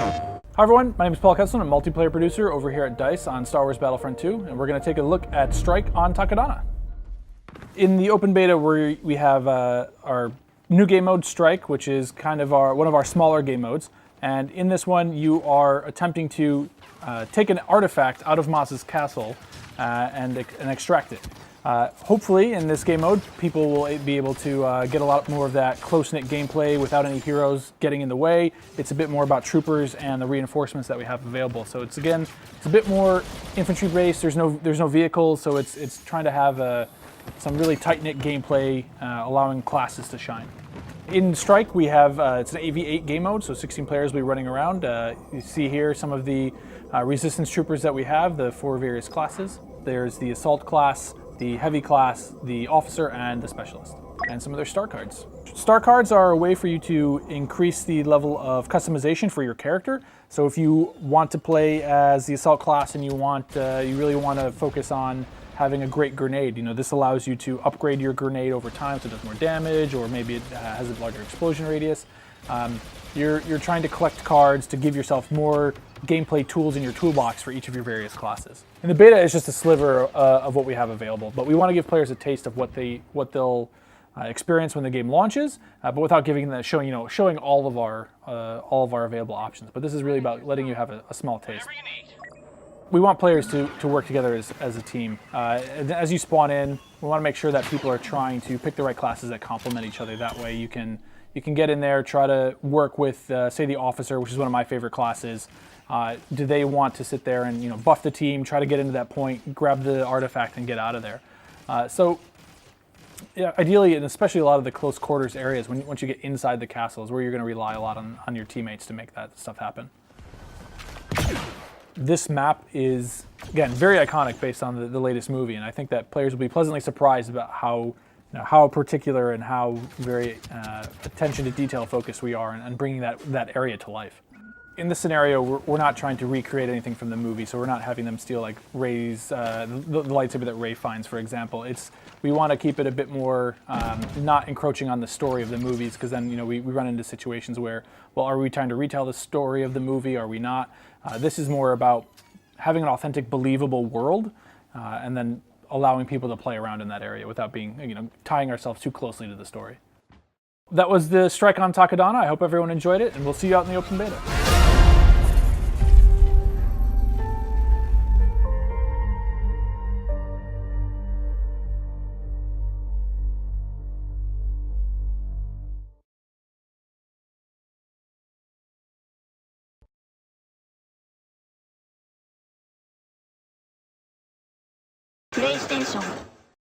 Hi everyone, my name is Paul Kesselman, a multiplayer producer over here at DICE on Star Wars Battlefront 2, and we're going to take a look at Strike on Takodana. In the open beta, we have our new game mode, Strike, which is kind of one of our smaller game modes. And in this one, you are attempting to take an artifact out of Maz's castle and extract it. Hopefully, in this game mode, people will be able to get a lot more of that close-knit gameplay without any heroes getting in the way. It's a bit more about troopers and the reinforcements that we have available. So it's a bit more infantry-based. There's no vehicles, so it's trying to have some really tight-knit gameplay, allowing classes to shine. In Strike, we have it's an 8v8 game mode, so 16 players will be running around. You see here some of the resistance troopers that we have, the 4 various classes. There's the assault class, the heavy class, the officer, and the specialist, and some of their star cards. Star cards are a way for you to increase the level of customization for your character. So if you want to play as the assault class and you really want to focus on having a great grenade, this allows you to upgrade your grenade over time so it does more damage, or maybe it has a larger explosion radius. You're trying to collect cards to give yourself more gameplay tools in your toolbox for each of your various classes. And the beta is just a sliver of what we have available, but we want to give players a taste of what they'll experience when the game launches, but without showing all of our available options. But this is really about letting you have a small taste. We want players to work together as a team. As you spawn in, we want to make sure that people are trying to pick the right classes that complement each other. That way you can get in there, try to work with, say, the officer, which is one of my favorite classes. Do they want to sit there and buff the team, try to get into that point, grab the artifact, and get out of there? Yeah, ideally, and especially a lot of the close quarters areas, once you get inside the castle, is where you're going to rely a lot on your teammates to make that stuff happen. This map is, again, very iconic based on the latest movie, and I think that players will be pleasantly surprised about how particular and how very attention to detail focused we are in bringing that area to life. In this scenario, we're not trying to recreate anything from the movie, so we're not having them steal like Rey's, the lightsaber that Rey finds, for example. We want to keep it a bit more not encroaching on the story of the movies, because then we run into situations where, well, are we trying to retell the story of the movie? Are we not? This is more about having an authentic, believable world, and then allowing people to play around in that area without being, tying ourselves too closely to the story. That was the Strike on Takodana. I hope everyone enjoyed it, and we'll see you out in the open beta. PlayStation